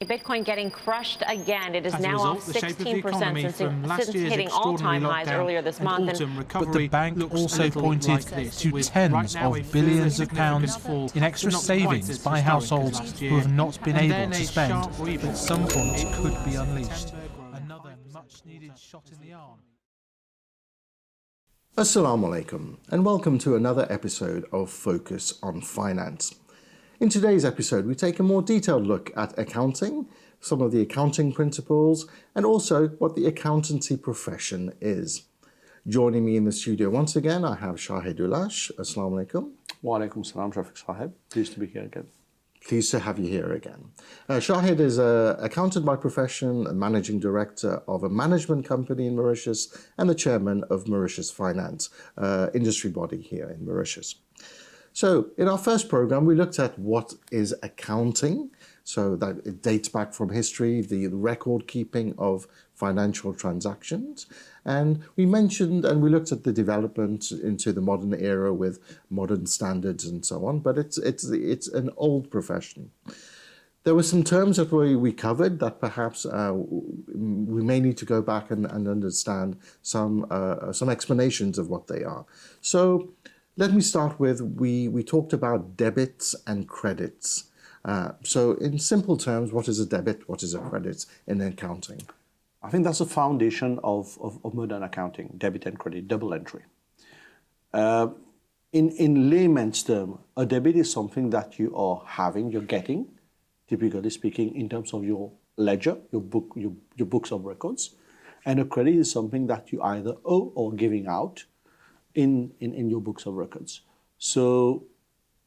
Bitcoin getting crushed again. It is now off 16% since hitting all-time highs earlier this month. But the bank also pointed to tens of billions of pounds in extra savings by households who have not been able to spend, but at some point could be unleashed. Another much-needed shot in the arm. Assalamu alaikum, and welcome to another episode of Focus on Finance. In today's episode, we take a more detailed look at accounting, some of the accounting principles, and also what the accountancy profession is. Joining me in the studio once again, I have Shafique Bhunnoo. Assalamu alaikum. Wa alaikum salam, Shafique Sahib. Pleased to be here again. Pleased to have you here again. Shahid is an accountant by profession, a managing director of a management company in Mauritius, and the chairman of Mauritius Finance, industry body here in Mauritius. So in our first program, we looked at what is accounting. So that it dates back from history, the record keeping of financial transactions. And we mentioned and we looked at the development into the modern era with modern standards and so on, but it's an old profession. There were some terms that we covered that perhaps we may need to go back and understand some explanations of what they are. So let me start with, we talked about debits and credits. So in simple terms, what is a debit, what is a credit in accounting? I think that's the foundation of modern accounting, debit and credit, double entry. In layman's term, a debit is something that you are having, you're getting, typically speaking, in terms of your ledger, your books of records. And a credit is something that you either owe or giving out in your books of records. So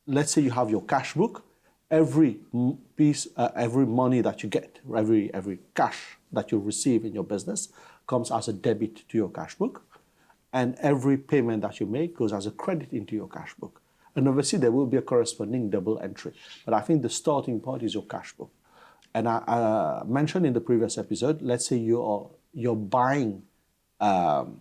let's say you have your cash book. Every money that you get, every cash that you receive in your business comes as a debit to your cash book, and every payment that you make goes as a credit into your cash book. And obviously there will be a corresponding double entry, but I think the starting point is your cash book. And I mentioned in the previous episode, let's say you're buying some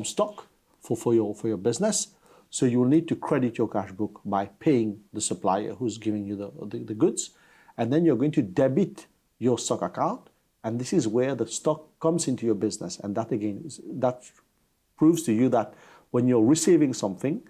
stock for your business. So you will need to credit your cash book by paying the supplier who's giving you the goods. And then you're going to debit your stock account. And this is where the stock comes into your business. And that again, that proves to you that when you're receiving something,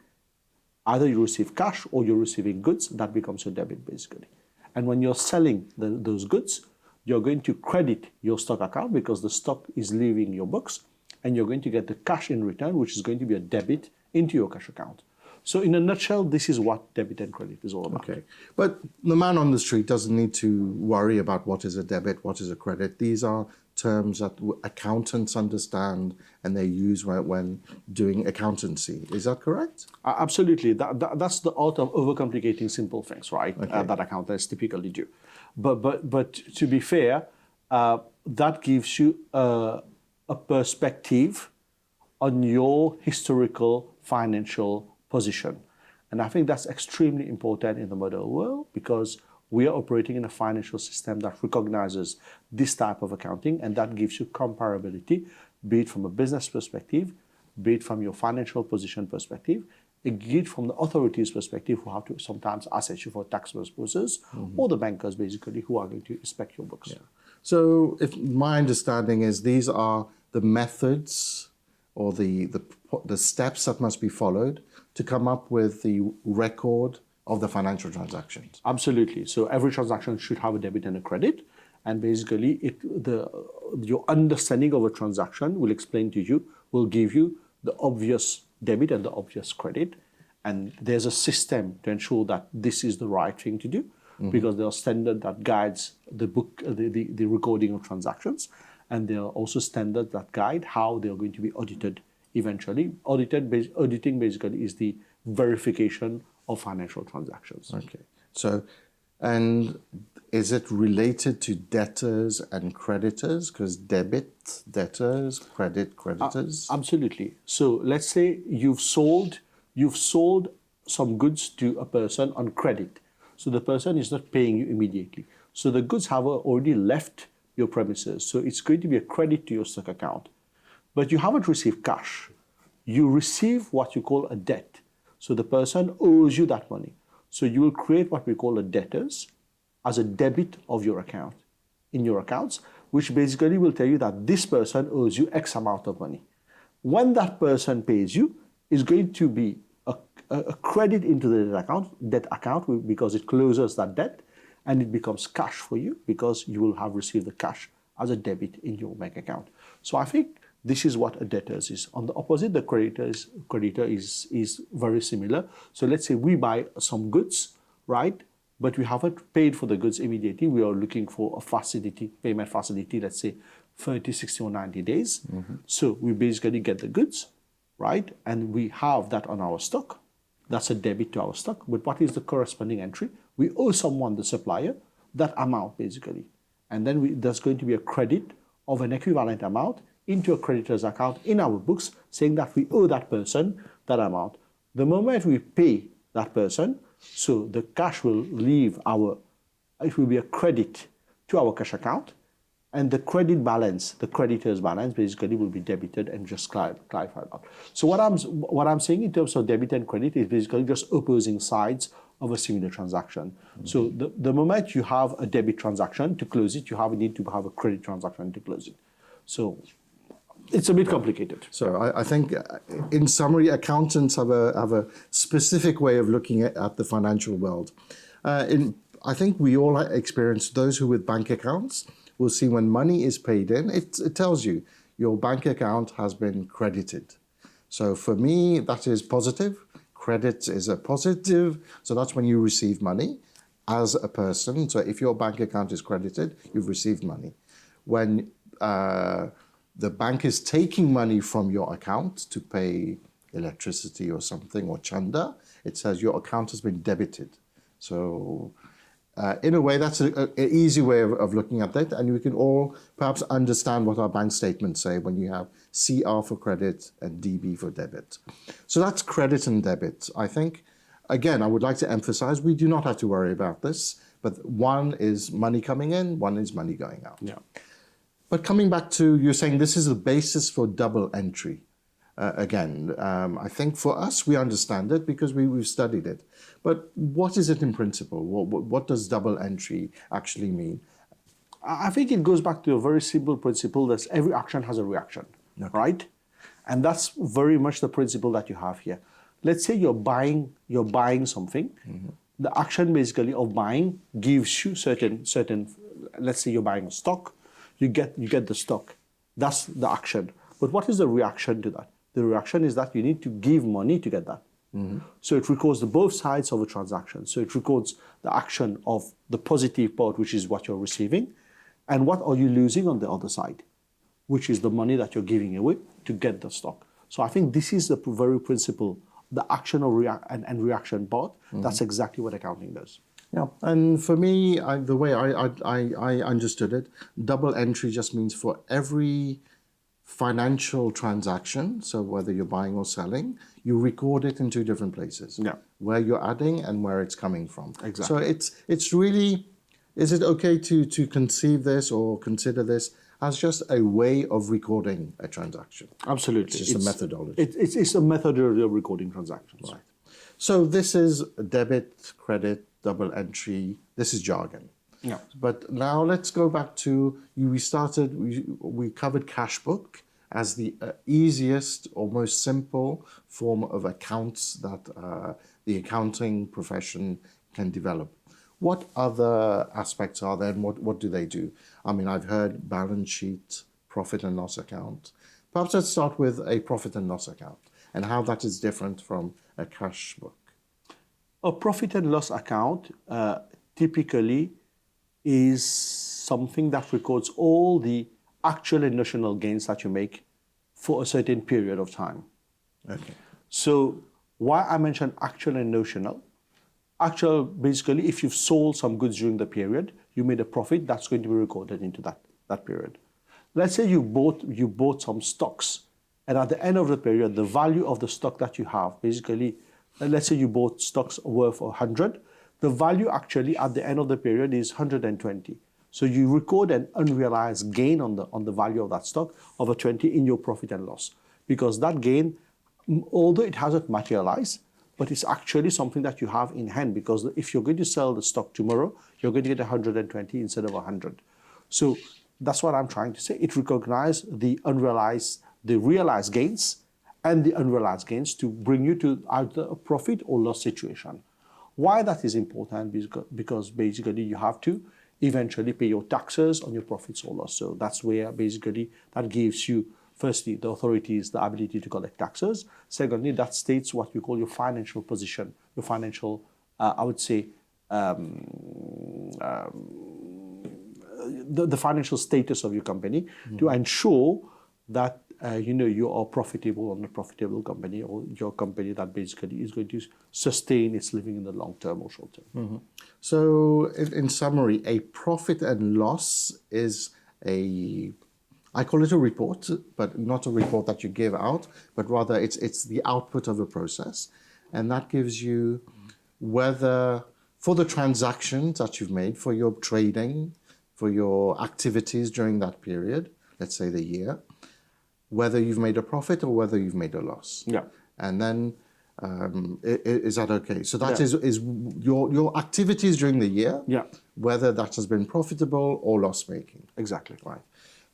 either you receive cash or you're receiving goods, that becomes your debit basically. And when you're selling those goods, you're going to credit your stock account because the stock is leaving your books. And you're going to get the cash in return, which is going to be a debit into your cash account. So in a nutshell, this is what debit and credit is all about. Okay, but the man on the street doesn't need to worry about what is a debit, what is a credit. These are terms that accountants understand and they use when doing accountancy. Is that correct? Absolutely. That's the art of overcomplicating simple things, right? Okay. That accountants typically do. But to be fair, that gives you a perspective on your historical financial position. And I think that's extremely important in the modern world because we are operating in a financial system that recognizes this type of accounting, and that gives you comparability, be it from a business perspective, be it from your financial position perspective, be it from the authorities' perspective who have to sometimes assess you for tax purposes, or the bankers basically who are going to inspect your books. Yeah. So if my understanding is these are the methods or the steps that must be followed to come up with the record of the financial transactions. Absolutely. So every transaction should have a debit and a credit. And basically, your understanding of a transaction will explain to you, will give you the obvious debit and the obvious credit. And there's a system to ensure that this is the right thing to do, because there are standards that guides the book, the recording of transactions. And there are also standards that guide how they are going to be audited eventually. Auditing basically is the verification of financial transactions. Okay. So, and is it related to debtors and creditors? Because debit, debtors, credit, creditors? Absolutely. So let's say you've sold some goods to a person on credit. So the person is not paying you immediately. So the goods have already left your premises. So it's going to be a credit to your stock account. But you haven't received cash. You receive what you call a debt. So the person owes you that money. So you will create what we call a debtors as a debit of your account, in your accounts, which basically will tell you that this person owes you X amount of money. When that person pays you, it's going to be a credit into the debt account because it closes that debt, and it becomes cash for you because you will have received the cash as a debit in your bank account. So I think this is what a debtor is. On the opposite, the creditor is very similar. So let's say we buy some goods, right? But we haven't paid for the goods immediately. We are looking for a facility, payment facility, let's say 30, 60, or 90 days. So we basically get the goods, right? And we have that on our stock. That's a debit to our stock. But what is the corresponding entry? We owe someone, the supplier, that amount basically. And then there's going to be a credit of an equivalent amount into a creditor's account in our books, saying that we owe that person that amount. The moment we pay that person, so the cash will leave it will be a credit to our cash account, and the credit balance, the creditor's balance, basically will be debited and just clarified out. So what I'm saying in terms of debit and credit is basically just opposing sides of a similar transaction. So the moment you have a debit transaction, to close it, you need to have a credit transaction to close it. So it's a bit complicated. So I think, in summary, accountants have a specific way of looking at the financial world. I think we all experience, those who with bank accounts will see when money is paid in, it tells you your bank account has been credited. So for me, that is positive. Credit is a positive. So that's when you receive money as a person. So if your bank account is credited, you've received money. When the bank is taking money from your account to pay electricity or something, or chanda, it says your account has been debited. So in a way, that's an easy way of looking at that. And we can all perhaps understand what our bank statements say when you have CR for credit and DB for debit. So that's credit and debit. I think, again, I would like to emphasize, we do not have to worry about this, but one is money coming in, one is money going out. Yeah. But coming back to, you're saying this is the basis for double entry. I think for us, we understand it because we've studied it. But what is it in principle? What does double entry actually mean? I think it goes back to a very simple principle that every action has a reaction, right? And that's very much the principle that you have here. Let's say you're buying something. The action basically of buying gives you certain. Let's say you're buying a stock. You get the stock. That's the action. But what is the reaction to that? The reaction is that you need to give money to get that. So it records both sides of a transaction. So it records the action of the positive part, which is what you're receiving, and what are you losing on the other side, which is the money that you're giving away to get the stock. So I think this is the very principle, the action or and reaction part. That's exactly what accounting does. Yeah, and for me, the way I understood it, double entry just means for every financial transaction, so whether you're buying or selling, you record it in two different places. Yeah. Where you're adding and where it's coming from. Exactly. So it's really, is it okay to conceive this or consider this as just a way of recording a transaction? Absolutely. It's just a methodology. It's a methodology of recording transactions. Right. So this is debit, credit, double entry. This is jargon. Yeah. But now let's go back to, we covered cash book as the easiest or most simple form of accounts that the accounting profession can develop. What other aspects are there, and what do they do? I mean, I've heard balance sheet, profit and loss account. Perhaps let's start with a profit and loss account and how that is different from a cash book. A profit and loss account typically is something that records all the actual and notional gains that you make for a certain period of time. Okay. So why I mentioned actual and notional, actual, basically, if you've sold some goods during the period, you made a profit, that's going to be recorded into that period. Let's say you bought some stocks, and at the end of the period, the value of the stock that you have, basically, let's say you bought stocks worth 100, the value actually at the end of the period is 120. So you record an unrealized gain on the value of that stock of a 20 in your profit and loss. Because that gain, although it hasn't materialized, but it's actually something that you have in hand, because if you're going to sell the stock tomorrow, you're going to get 120 instead of 100. So that's what I'm trying to say. It recognizes the realized gains and the unrealized gains to bring you to either a profit or loss situation. Why that is important? Because basically you have to eventually pay your taxes on your profits or loss. So that's where basically that gives you, firstly, the authorities the ability to collect taxes. Secondly, that states what you call your financial position, your financial, I would say, the financial status of your company to ensure that you are profitable or not profitable company, or your company that basically is going to sustain its living in the long term or short term. So, in summary, a profit and loss is I call it a report, but not a report that you give out, but rather it's the output of a process, and that gives you whether for the transactions that you've made, for your trading, for your activities during that period, let's say the year, whether you've made a profit or whether you've made a loss. Yeah. And then, is that okay? So that is your activities during the year, whether that has been profitable or loss-making. Exactly. Right.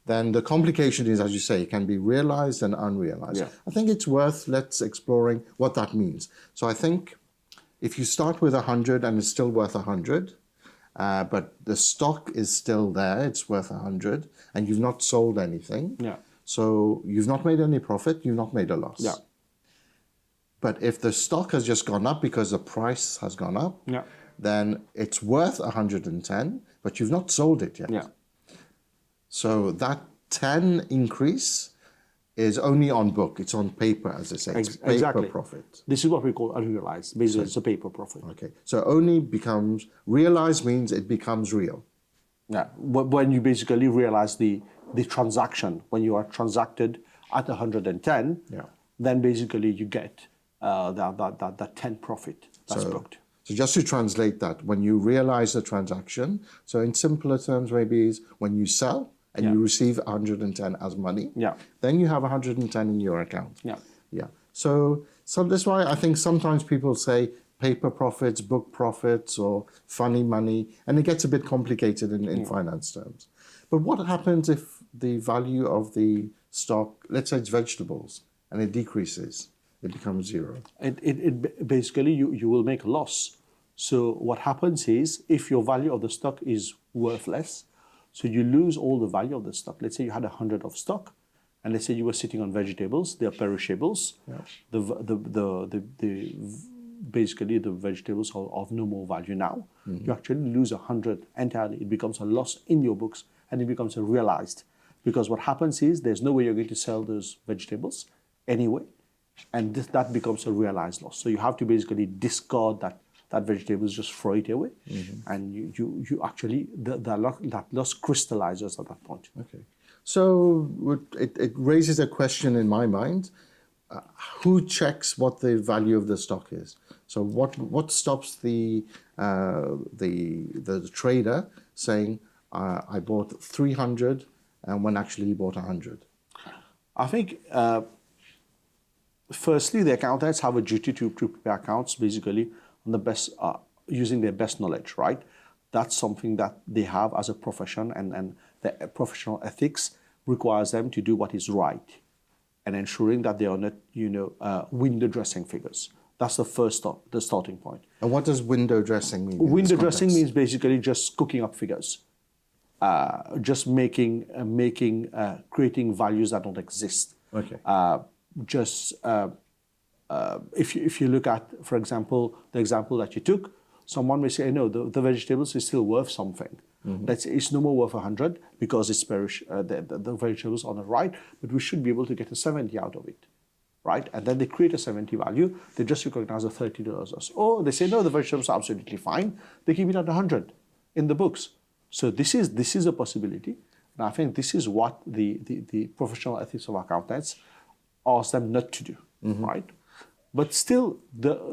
Then the complication is, as you say, it can be realized and unrealized. Yeah. I think it's worth exploring what that means. So I think if you start with 100 and it's still worth 100, but the stock is still there, it's worth 100, and you've not sold anything. Yeah. So you've not made any profit, you've not made a loss. Yeah. But if the stock has just gone up because the price has gone up, then it's worth 110, but you've not sold it yet. Yeah. So that 10 increase is only on book. It's on paper, as they say. It's paper profit. This is what we call unrealized. Basically, it's a paper profit. Okay. So only becomes realized means it becomes real. Yeah. When you basically realize the transaction, when you are transacted at 110, then basically you get that 10 profit that's booked. So just to translate that, when you realize the transaction, so in simpler terms maybe is when you sell and you receive 110 as money, then you have 110 in your account. Yeah. So that's why I think sometimes people say paper profits, book profits, or funny money, and it gets a bit complicated in finance terms. But what happens if the value of the stock, let's say it's vegetables, and it decreases? It becomes zero. It basically you will make a loss. So what happens is, if your value of the stock is worthless, so you lose all the value of the stock. Let's say you had 100 of stock, and let's say you were sitting on vegetables. They are perishables. Basically the vegetables are of no more value now. You actually lose 100 entirely. It becomes a loss in your books, and it becomes a realized. Because what happens is there's no way you're going to sell those vegetables anyway, and that becomes a realized loss. So you have to basically discard that vegetables, just throw it away, and you actually that loss crystallizes at that point. Okay, so it raises a question in my mind: who checks what the value of the stock is? So what stops the trader saying I bought 300 and when actually he bought 100? I think. Firstly, the accountants have a duty to prepare accounts basically on the best, using their best knowledge, right? That's something that they have as a profession, and the professional ethics requires them to do what is right, and ensuring that they are not, window dressing figures. That's the starting point. And what does window dressing mean? Window dressing means basically just cooking up figures, just creating values that don't exist. Okay. If you look at, for example, the example that you took, someone may say, no, the vegetables is still worth something. Let's say it's no more worth 100 because it's the vegetables are not right, but we should be able to get a 70 out of it, right? And then they create a 70 value. They just recognize the $30 loss. Or they say, no, the vegetables are absolutely fine. They keep it at 100 in the books. So this is a possibility. And I think this is what the professional ethics of accountants ask them not to do, right? But still,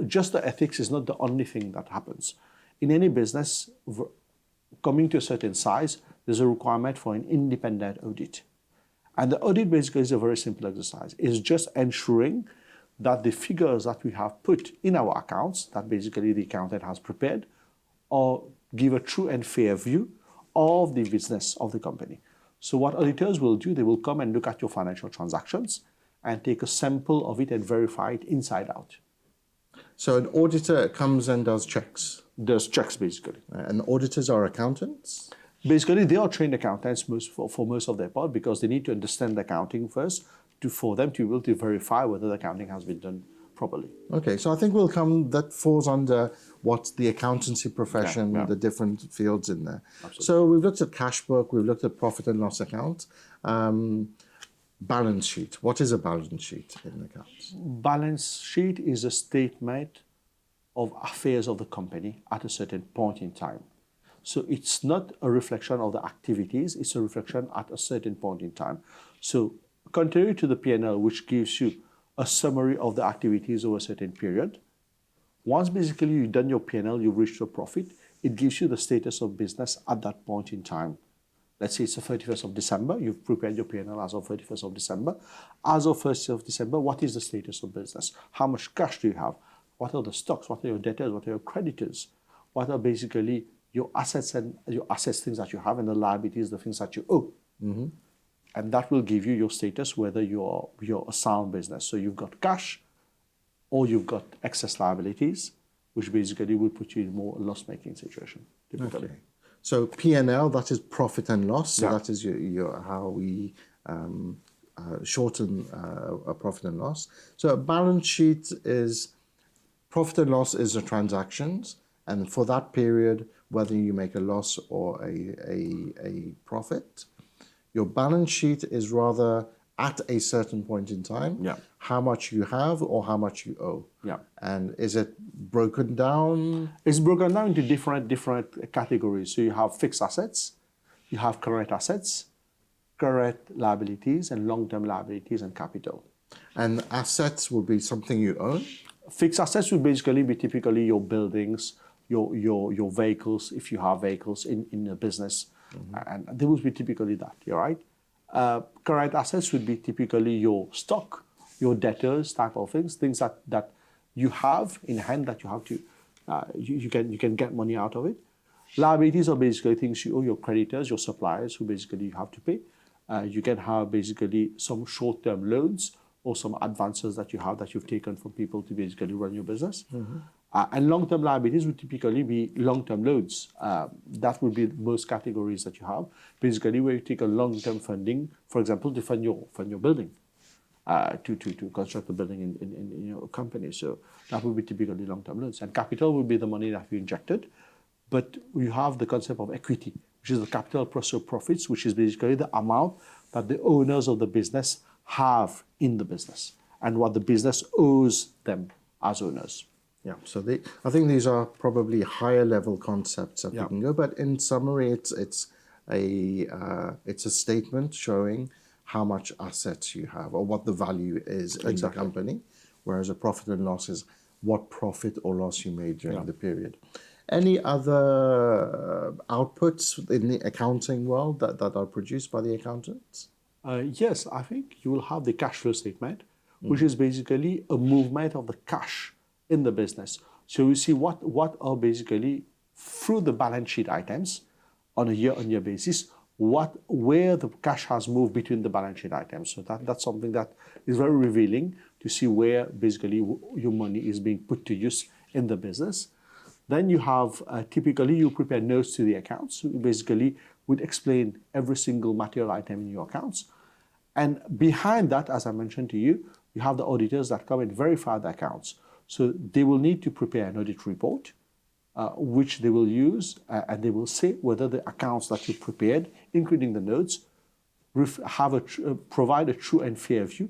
just the ethics is not the only thing that happens. In any business, coming to a certain size, there's a requirement for an independent audit. And the audit basically is a very simple exercise. It's just ensuring that the figures that we have put in our accounts, that basically the accountant has prepared, or give a true and fair view of the business of the company. So what auditors will do, they will come and look at your financial transactions and take a sample of it and verify it inside out. So an auditor comes and does checks? Does checks, basically. And auditors are accountants? Basically, they are trained accountants for most of their part, because they need to understand the accounting first for them to be able to verify whether the accounting has been done properly. Okay, so I think that falls under what the accountancy profession, the different fields in there. Absolutely. So we've looked at cash book, we've looked at profit and loss account. Balance sheet. What is a balance sheet in accounts? Balance sheet is a statement of affairs of the company at a certain point in time. So it's not a reflection of the activities, it's a reflection at a certain point in time. So contrary to the P&L, which gives you a summary of the activities over a certain period, once basically you've done your P&L, you've reached your profit, it gives you the status of business at that point in time. Let's say it's the 31st of December, you've prepared your P&L as of 31st of December. As of 1st of December, what is the status of business? How much cash do you have? What are the stocks? What are your debtors? What are your creditors? What are basically your assets things that you have, and the liabilities, the things that you owe? Mm-hmm. And that will give you your status, whether you're a sound business. So you've got cash or you've got excess liabilities, which basically will put you in more loss-making situation, typically. Okay. So P&L, that is profit and loss. So that is how we shorten a profit and loss. So a balance sheet is profit and loss is the transactions, and for that period, whether you make a loss or a profit, your balance sheet is rather at a certain point in time, how much you have or how much you owe. Yeah. And is it broken down? It's broken down into different categories. So you have fixed assets, you have current assets, current liabilities, and long-term liabilities and capital. And assets will be something you own? Fixed assets would basically be typically your buildings, your vehicles, if you have vehicles in a business, and they would be typically that, you're right? Current assets would be typically your stock, your debtors type of things that you have in hand that you have to, you can get money out of it. Liabilities are basically things you owe your creditors, your suppliers, who basically you have to pay. You can have basically some short-term loans or some advances that you have that you've taken from people to basically run your business. And long-term liabilities would typically be long-term loans. That would be most categories that you have. Basically, where you take a long-term funding, for example, to fund your building, to construct a building in your company. So that would be typically long-term loans. And capital would be the money that you injected. But you have the concept of equity, which is the capital plus your profits, which is basically the amount that the owners of the business have in the business and what the business owes them as owners. Yeah, so I think these are probably higher level concepts that we can go, but in summary, it's a statement showing how much assets you have or what the value is in the company, whereas a profit and loss is what profit or loss you made during the period. Any other outputs in the accounting world that are produced by the accountants? Yes, I think you will have the cash flow statement, which is basically a movement of the cash in the business. So you see what are basically through the balance sheet items on a year-on-year basis, where the cash has moved between the balance sheet items. So that's something that is very revealing to see where basically your money is being put to use in the business. Then you have, typically you prepare notes to the accounts, so basically would explain every single material item in your accounts. And behind that, as I mentioned to you, you have the auditors that come and verify the accounts. So they will need to prepare an audit report, which they will use, and they will say whether the accounts that you prepared, including the notes, provide a true and fair view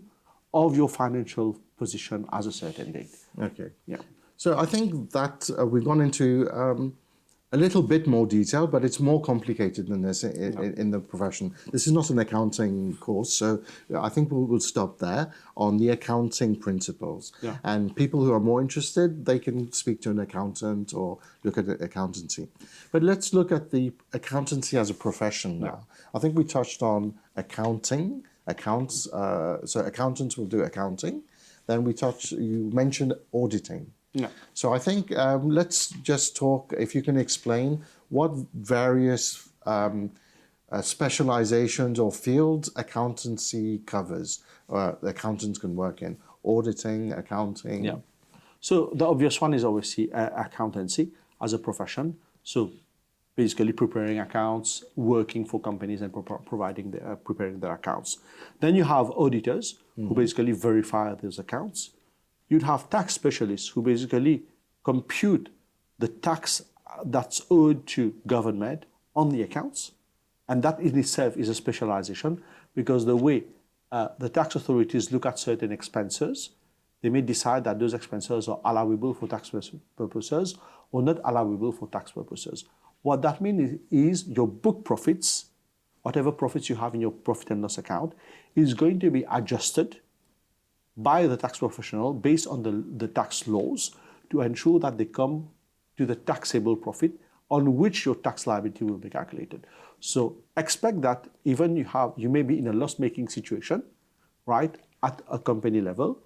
of your financial position as a certain date. Okay. Yeah. So I think that we've gone into a little bit more detail, but it's more complicated than this in the profession. This is not an accounting course, so I think we'll stop there on the accounting principles. Yeah. And people who are more interested, they can speak to an accountant or look at accountancy. But let's look at the accountancy as a profession now. I think we touched on accounting, accounts. So accountants will do accounting, Then you mentioned auditing. Yeah. So I think let's just talk, if you can explain what various specializations or fields accountancy covers, accountants can work in. Auditing, accounting. Yeah. So the obvious one is obviously accountancy as a profession. So basically preparing accounts, working for companies and preparing their accounts. Then you have auditors who basically verify those accounts. You'd have tax specialists who basically compute the tax that's owed to government on the accounts. And that in itself is a specialization, because the way the tax authorities look at certain expenses, they may decide that those expenses are allowable for tax purposes or not allowable for tax purposes. What that means is your book profits, whatever profits you have in your profit and loss account, is going to be adjusted by the tax professional based on the tax laws to ensure that they come to the taxable profit on which your tax liability will be calculated. So expect that even you may be in a loss-making situation, right, at a company level,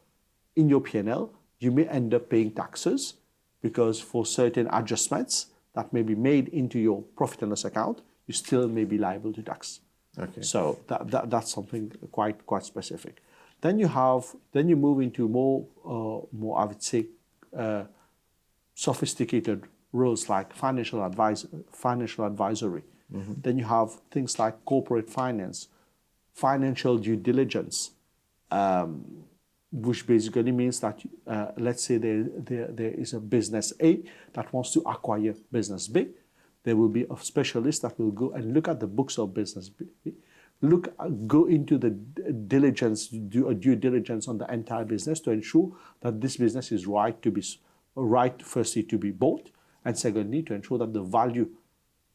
in your P&L, you may end up paying taxes because for certain adjustments that may be made into your profit and loss account, you still may be liable to tax. Okay. So that's something quite specific. Then you move into more I would say sophisticated roles like financial advisory. Then you have things like corporate finance, financial due diligence, which basically means that let's say there is a business A that wants to acquire business B. There will be a specialist that will go and look at the books of business B, go into the diligence, do a due diligence on the entire business to ensure that this business is right, firstly to be bought, and secondly to ensure that the value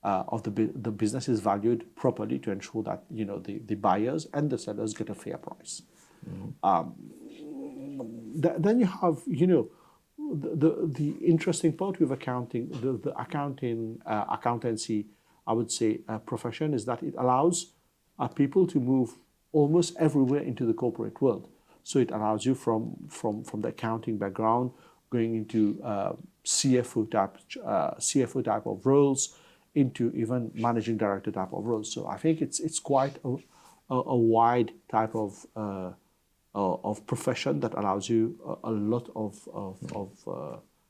of the business is valued properly to ensure that the buyers and the sellers get a fair price. Then you have the interesting part with accounting, the accountancy, I would say, profession is that it allows people to move almost everywhere into the corporate world. So it allows you from the accounting background going into CFO type of roles, into even managing director type of roles. So I think it's quite a wide type of profession that allows you a lot of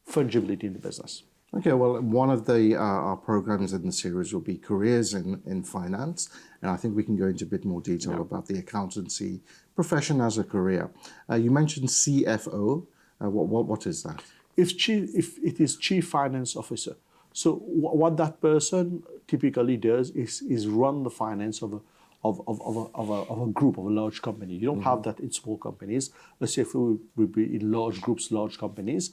fungibility in the business. Okay, well, one of our programs in the series will be careers in finance, and I think we can go into a bit more detail about the accountancy profession as a career. You mentioned CFO. What is that? If it is Chief Finance Officer. So what that person typically does is run the finance of a group, of a large company. You don't have that in small companies. A CFO will be in large groups, large companies,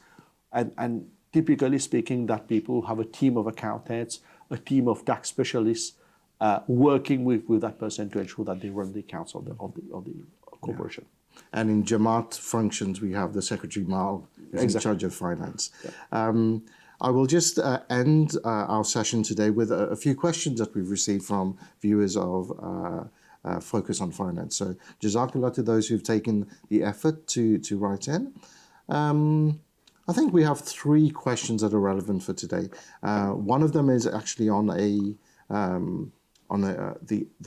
and typically speaking, that people have a team of accountants, a team of tax specialists working with that person to ensure that they run the accounts of the corporation. Yeah. And in Jamaat functions, we have the Secretary Mal in charge of finance. Yeah. I will just end our session today with a few questions that we've received from viewers of Focus on Finance. So Jazakallah to those who've taken the effort to write in. I think we have 3 questions that are relevant for today. One of them is actually on the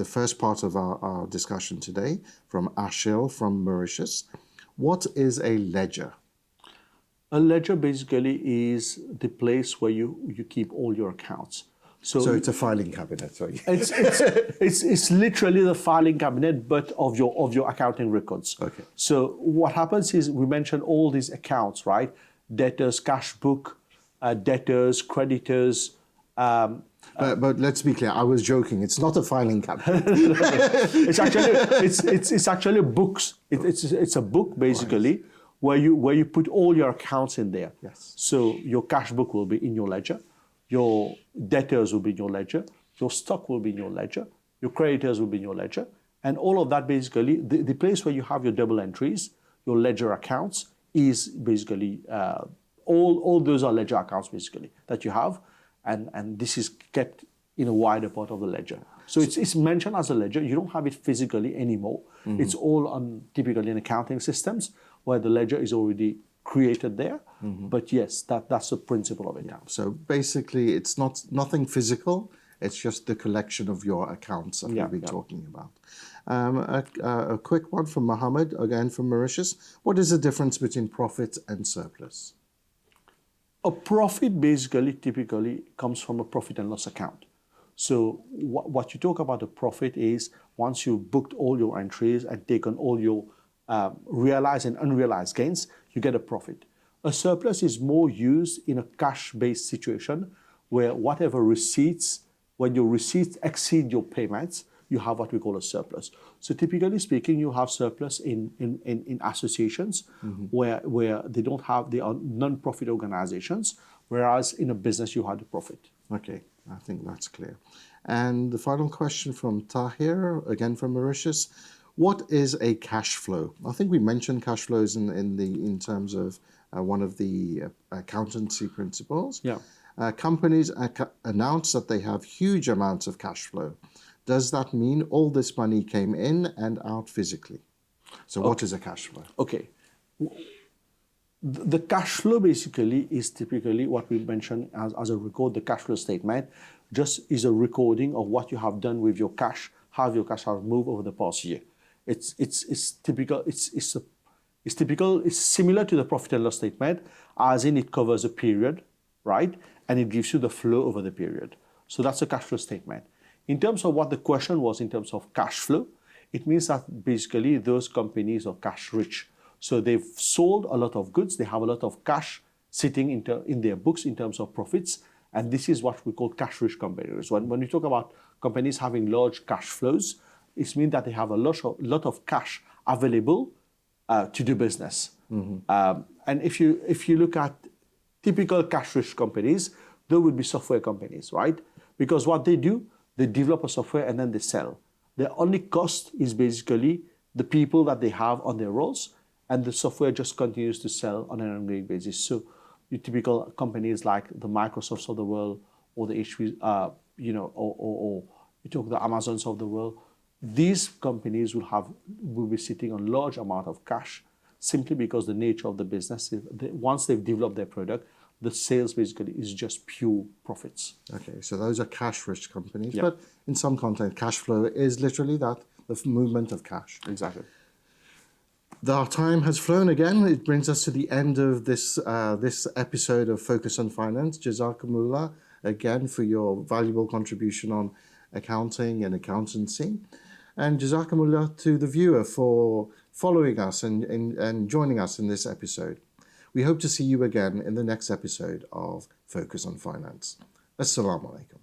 first part of our discussion today from Ashil from Mauritius. What is a ledger? A ledger basically is the place where you keep all your accounts. So it's a filing cabinet. Sorry. It's literally the filing cabinet, but of your accounting records. Okay. So what happens is we mentioned all these accounts, right? Debtors, cash book, debtors, creditors. But let's be clear. I was joking. It's not a filing cabinet. It's actually books. It's a book basically. Right. Where you put all your accounts in there. Yes. So your cash book will be in your ledger, your debtors will be in your ledger, your stock will be in your ledger, your creditors will be in your ledger, and all of that basically, the place where you have your double entries, your ledger accounts, is basically all those are ledger accounts basically that you have, and this is kept in a wider part of the ledger. So it's mentioned as a ledger. You don't have it physically anymore. It's all on typically in accounting systems. where the ledger is already created there. But yes, that's the principle of it. Yeah. So basically, it's nothing physical. It's just the collection of your accounts that we've been talking about. A quick one from Mohammed, again from Mauritius. What is the difference between profit and surplus? A profit basically typically comes from a profit and loss account. So what you talk about a profit is once you've booked all your entries and taken all your realized and unrealized gains, you get a profit. A surplus is more used in a cash-based situation where whatever receipts, when your receipts exceed your payments, you have what we call a surplus. So typically speaking, you have surplus in associations where they are non-profit organizations, whereas in a business you have the profit. Okay, I think that's clear. And the final question from Tahir, again from Mauritius. What is a cash flow? I think we mentioned cash flows in terms of one of the accountancy principles. Yeah. Companies announce that they have huge amounts of cash flow. Does that mean all this money came in and out physically? So what is a cash flow? Okay. The cash flow basically is typically what we mentioned as a record. The cash flow statement just is a recording of what you have done with your cash, how your cash has moved over the past year. It's typical. It's similar to the profit and loss statement, as in it covers a period, right? And it gives you the flow over the period. So that's a cash flow statement. In terms of what the question was in terms of cash flow, it means that basically those companies are cash rich. So they've sold a lot of goods. They have a lot of cash sitting in their books in terms of profits. And this is what we call cash rich companies. When we talk about companies having large cash flows, it means that they have a lot of cash available to do business. And if you look at typical cash rich companies, there would be software companies, right? Because what they do, they develop a software and then they sell. Their only cost is basically the people that they have on their rolls, and the software just continues to sell on an ongoing basis. So your typical companies like the Microsofts of the world, or the HP, or you talk the Amazons of the world, these companies will be sitting on large amount of cash simply because the nature of the business, once they've developed their product, the sales basically is just pure profits. Okay, so those are cash-rich companies, but in some context, cash flow is literally the movement of cash. Exactly. Our time has flown again. It brings us to the end of this episode of Focus on Finance. Jazakumullah again for your valuable contribution on accounting and accountancy. And Jazakumullah to the viewer for following us and joining us in this episode. We hope to see you again in the next episode of Focus on Finance. Assalamu alaikum.